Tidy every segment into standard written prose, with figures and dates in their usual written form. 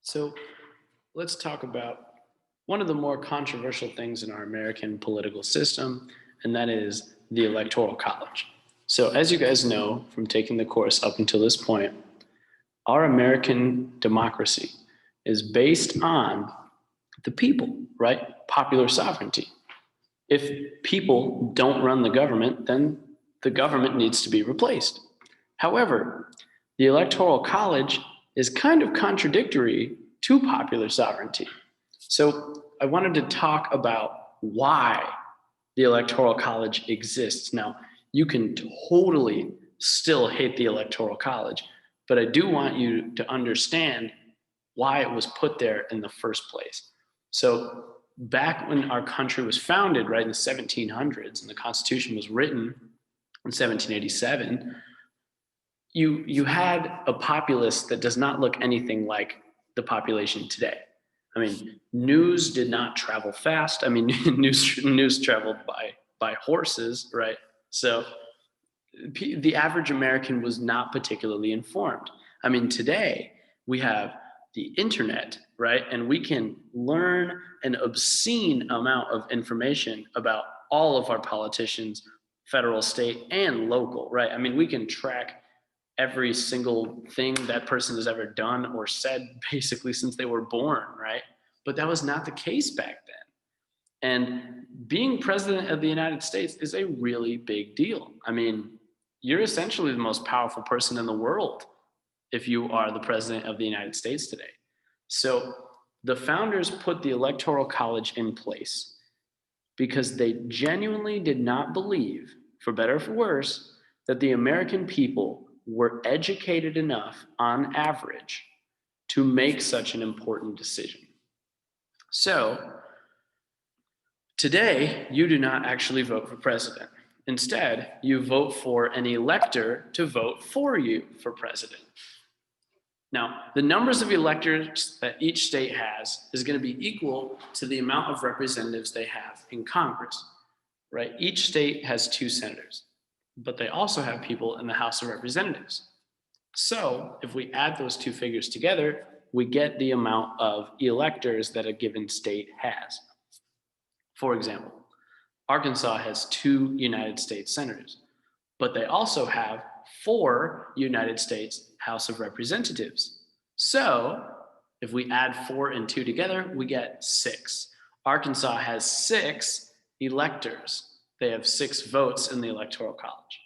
So let's talk about one of the more controversial things in our American political system, and that is the Electoral College. So, as you guys know from taking the course up until this point, our American democracy is based on the people, right? Popular sovereignty. If people don't run the government, then the government needs to be replaced. However, the Electoral College is kind of contradictory to popular sovereignty. So I wanted to talk about why the Electoral College exists. Now, you can totally still hate the Electoral College, but I do want you to understand why it was put there in the first place. So back when our country was founded, right in the 1700s, and the Constitution was written in 1787, you had a populace that does not look anything like the population today. I mean, news did not travel fast. I mean, news traveled by horses, right? So the average American was not particularly informed. I mean, today we have the internet, right? And we can learn an obscene amount of information about all of our politicians, federal, state, and local, right? I mean, we can track every single thing that person has ever done or said basically since they were born, right? But that was not the case back then. And being president of the United States is a really big deal. I mean, you're essentially the most powerful person in the world if you are the president of the United States today. So the founders put the Electoral College in place because they genuinely did not believe, for better or for worse, that the American people were educated enough on average to make such an important decision. So today, you do not actually vote for president. Instead, you vote for an elector to vote for you for president. Now, the numbers of electors that each state has is going to be equal to the amount of representatives they have in Congress, right? Each state has 2 senators, but they also have people in the House of Representatives. So if we add those 2 figures together, we get the amount of electors that a given state has. For example, Arkansas has 2 United States senators, but they also have 4 United States House of Representatives. So if we add 4 and 2 together, we get 6. Arkansas has 6 electors. They have 6 votes in the Electoral College.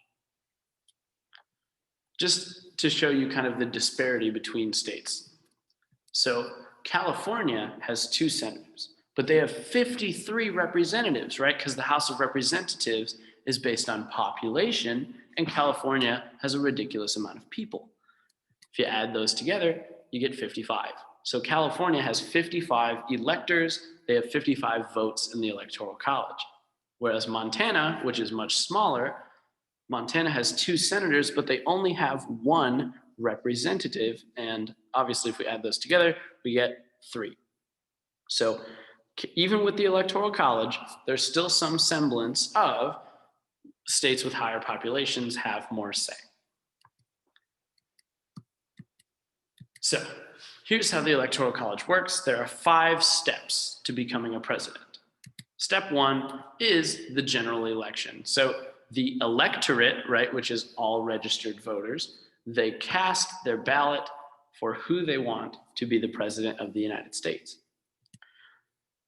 Just to show you kind of the disparity between states. So California has 2 senators, but they have 53 representatives, right? Because the House of Representatives is based on population, and California has a ridiculous amount of people. If you add those together, you get 55. So California has 55 electors, they have 55 votes in the Electoral College. Whereas Montana, which is much smaller, Montana has 2 senators, but they only have 1 representative. And obviously, if we add those together, we get 3. So even with the Electoral College, there's still some semblance of states with higher populations have more say. So here's how the Electoral College works. There are 5 steps to becoming a president. Step 1 is the general election. So the electorate, right, which is all registered voters, they cast their ballot for who they want to be the president of the United States.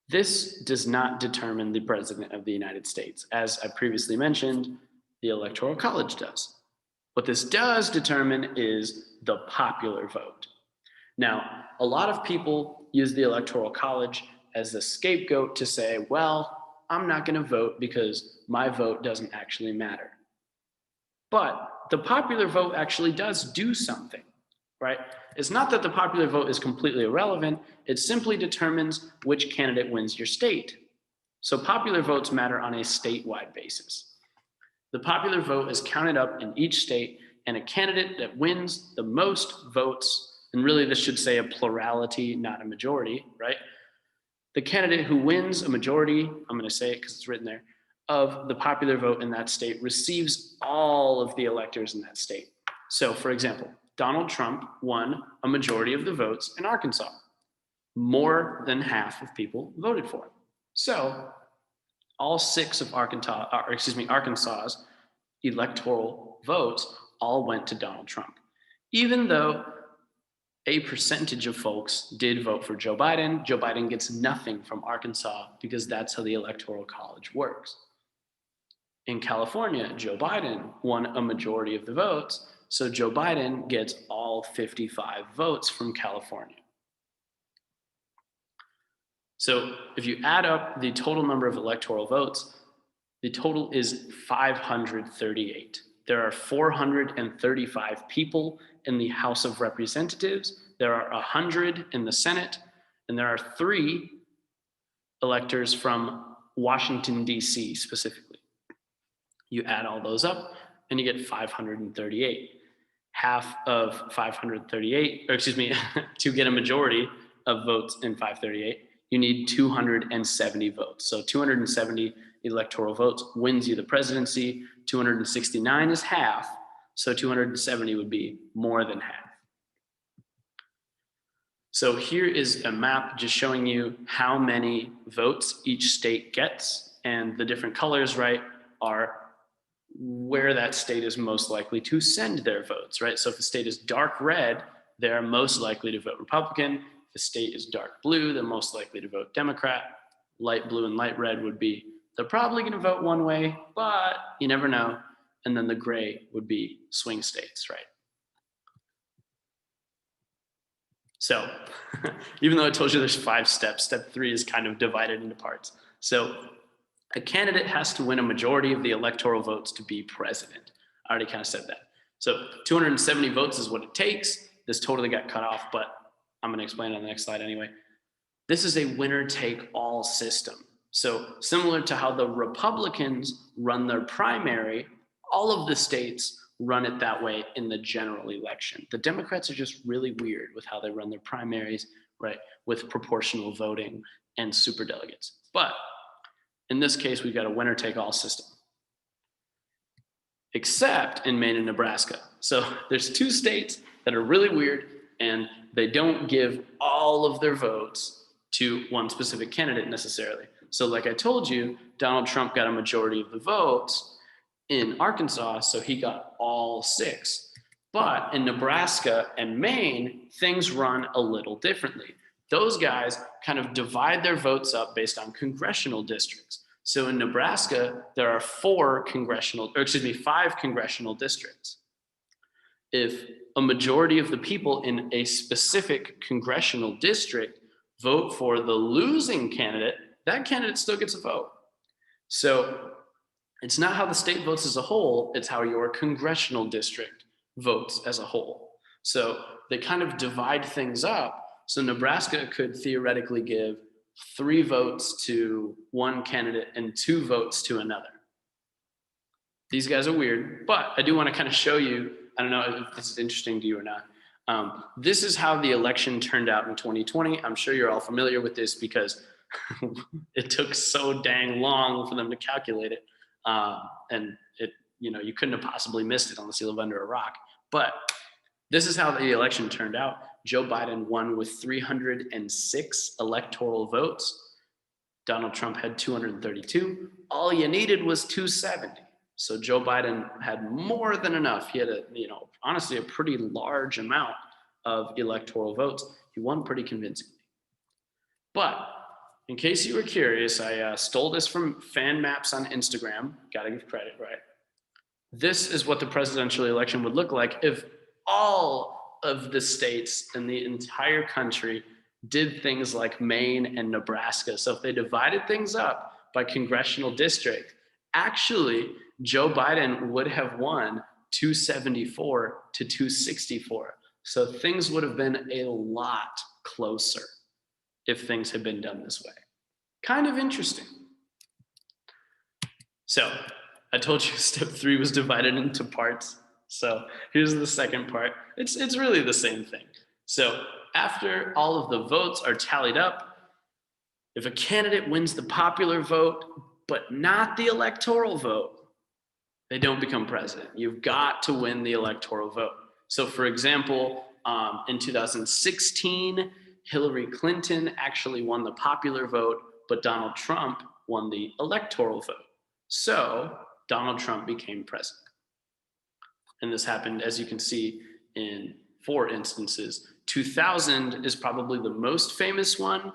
This does not determine the president of the United States. As I previously mentioned, the Electoral College does. What this does determine is the popular vote. Now, a lot of people use the Electoral College as a scapegoat to say, well, I'm not going to vote because my vote doesn't actually matter. But the popular vote actually does do something, right? It's not that the popular vote is completely irrelevant. It simply determines which candidate wins your state. So popular votes matter on a statewide basis. The popular vote is counted up in each state, and a candidate that wins the most votes, and really this should say a plurality, not a majority, right? The candidate who wins a majority, I'm going to say it because it's written there, of the popular vote in that state receives all of the electors in that state. So, for example, Donald Trump won a majority of the votes in Arkansas. more than half of people voted for him. So all six of Arkansas's electoral votes all went to Donald Trump. Even though a percentage of folks did vote for Joe Biden gets nothing from Arkansas because that's how the Electoral College works. In California, Joe Biden won a majority of the votes, so Joe Biden gets all 55 votes from California. So if you add up the total number of electoral votes, the total is 538. There are 435 people in the House of Representatives, there are 100 in the Senate, and there are 3 electors from Washington, D.C. specifically. You add all those up and you get 538. Half of 538, or excuse me, to get a majority of votes in 538, you need 270 votes. So 270 electoral votes wins you the presidency. 269 is half, so 270 would be more than half. So here is a map just showing you how many votes each state gets, and the different colors, right, are where that state is most likely to send their votes, right? So if the state is dark red, they're most likely to vote Republican. If the state is dark blue, they're most likely to vote Democrat. Light blue and light red would be, they're probably going to vote one way, but you never know. And then the gray would be swing states, right? So even though I told you there's 5 steps, step 3 is kind of divided into parts. So a candidate has to win a majority of the electoral votes to be president. I already kind of said that. So 270 votes is what it takes. This totally got cut off, but I'm going to explain it on the next slide anyway. This is a winner-take-all system. So similar to how the Republicans run their primary, all of the states run it that way in the general election. The Democrats are just really weird with how they run their primaries, right, with proportional voting and superdelegates. But in this case, we've got a winner-take-all system, except in Maine and Nebraska. So there's 2 states that are really weird, and they don't give all of their votes to one specific candidate necessarily. So like I told you, Donald Trump got a majority of the votes in Arkansas, so he got all 6. But in Nebraska and Maine, things run a little differently. Those guys kind of divide their votes up based on congressional districts. So in Nebraska, there are 5 congressional districts. If a majority of the people in a specific congressional district vote for the losing candidate, that candidate still gets a vote. So it's not how the state votes as a whole, it's how your congressional district votes as a whole. So they kind of divide things up. So Nebraska could theoretically give 3 votes to one candidate and 2 votes to another. These guys are weird, but I do want to kind of show you, I don't know if this is interesting to you or not. This is how the election turned out in 2020. I'm sure you're all familiar with this because it took so dang long for them to calculate it. And it, you couldn't have possibly missed it unless you live under a rock. But this is how the election turned out. Joe Biden won with 306 electoral votes. Donald Trump had 232. All you needed was 270. So Joe Biden had more than enough. He had honestly a pretty large amount of electoral votes. He won pretty convincingly. But in case you were curious, I stole this from fan maps on Instagram. Gotta give credit, right? This is what the presidential election would look like if all of the states in the entire country did things like Maine and Nebraska. So if they divided things up by congressional district, actually Joe Biden would have won 274 to 264. So things would have been a lot closer if things had been done this way. Kind of interesting. So I told you step 3 was divided into parts. So here's the second part. It's really the same thing. So after all of the votes are tallied up, if a candidate wins the popular vote, but not the electoral vote, they don't become president. You've got to win the electoral vote. So for example, in 2016, Hillary Clinton actually won the popular vote, but Donald Trump won the electoral vote. So Donald Trump became president. And this happened, as you can see, in 4 instances. 2000 is probably the most famous one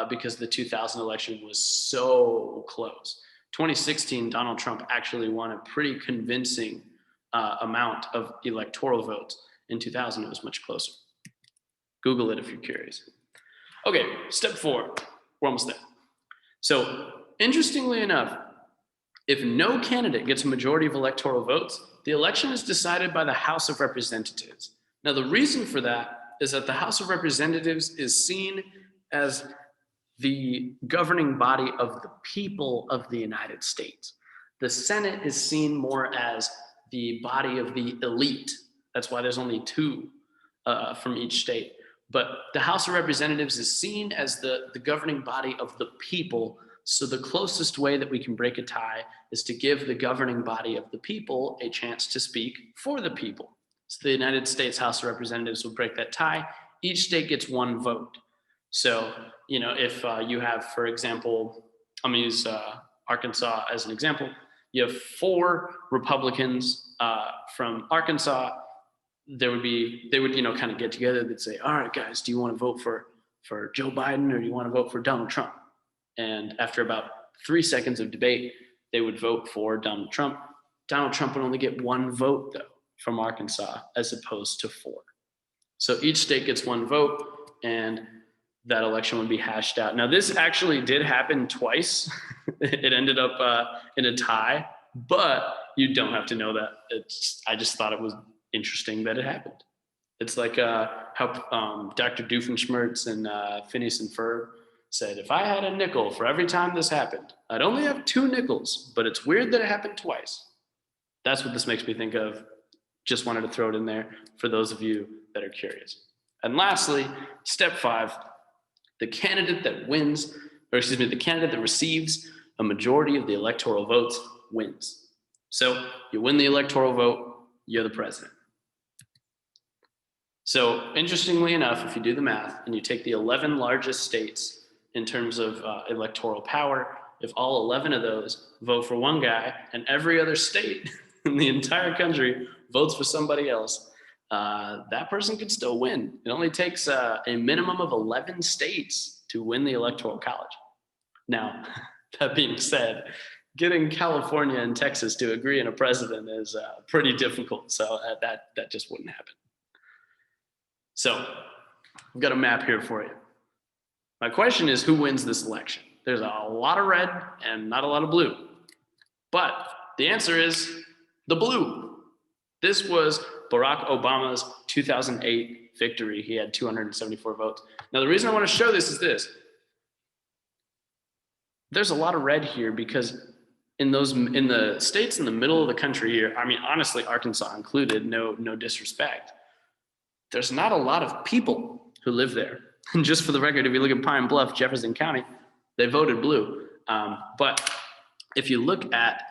because the 2000 election was so close. 2016, Donald Trump actually won a pretty convincing amount of electoral votes. In 2000, it was much closer. Google it if you're curious. Okay, step 4. We're almost there. So, interestingly enough, if no candidate gets a majority of electoral votes, the election is decided by the House of Representatives. Now, the reason for that is that the House of Representatives is seen as the governing body of the people of the United States. The Senate is seen more as the body of the elite. That's why there's only 2 from each state. But the House of Representatives is seen as the governing body of the people. So the closest way that we can break a tie is to give the governing body of the people a chance to speak for the people. So the United States House of Representatives will break that tie. Each state gets 1 vote. So, if you have, for example, I'm going to use Arkansas as an example. You have 4 Republicans from Arkansas. They would, kind of get together. They'd say, all right, guys, do you want to vote for Joe Biden or do you want to vote for Donald Trump? And after about 3 seconds of debate, they would vote for Donald Trump. Donald Trump would only get 1 vote, though, from Arkansas, as opposed to 4. So each state gets 1 vote, and that election would be hashed out. Now, this actually did happen twice. It ended up in a tie, but you don't have to know that. I just thought it was interesting that it happened. It's like how Dr. Doofenshmirtz and Phineas and Ferb said, if I had a nickel for every time this happened, I'd only have 2 nickels, but it's weird that it happened twice. That's what this makes me think of. Just wanted to throw it in there for those of you that are curious. And lastly, step 5, the candidate that receives a majority of the electoral votes wins. So you win the electoral vote, you're the president. So interestingly enough, if you do the math and you take the 11 largest states in terms of electoral power, if all 11 of those vote for one guy and every other state in the entire country votes for somebody else, that person could still win. It only takes a minimum of 11 states to win the Electoral College. Now, that being said, getting California and Texas to agree on a president is pretty difficult. So that just wouldn't happen. So I've got a map here for you. My question is, who wins this election? There's a lot of red and not a lot of blue. But the answer is the blue. This was Barack Obama's 2008 victory. He had 274 votes. Now, the reason I want to show this is this. There's a lot of red here because in the states in the middle of the country here, I mean, honestly, Arkansas included, no disrespect, there's not a lot of people who live there. And just for the record, if you look at Pine Bluff, Jefferson County, they voted blue. But if you look at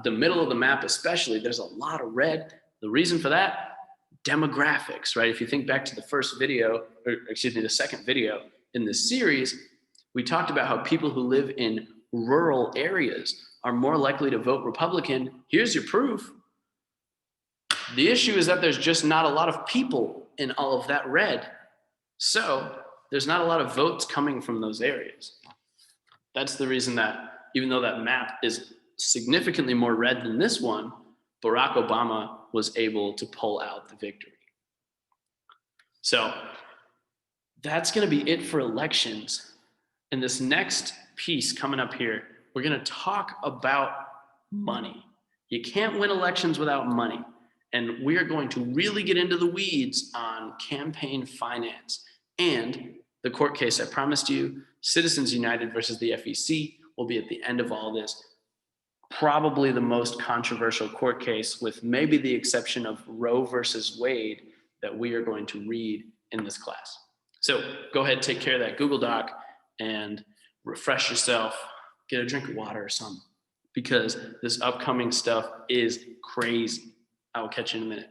the middle of the map especially, there's a lot of red. The reason for that, demographics, right? If you think back to the second video in this series, we talked about how people who live in rural areas are more likely to vote Republican. Here's your proof. The issue is that there's just not a lot of people in all of that red. So there's not a lot of votes coming from those areas. That's the reason that even though that map is significantly more red than this one, Barack Obama was able to pull out the victory. So that's going to be it for elections. In this next piece coming up here, we're going to talk about money. You can't win elections without money. And we are going to really get into the weeds on campaign finance and the court case I promised you, Citizens United versus the FEC, will be at the end of all this. Probably the most controversial court case, with maybe the exception of Roe versus Wade, that we are going to read in this class. So go ahead, take care of that Google Doc and refresh yourself, get a drink of water or something, because this upcoming stuff is crazy. I will catch you in a minute.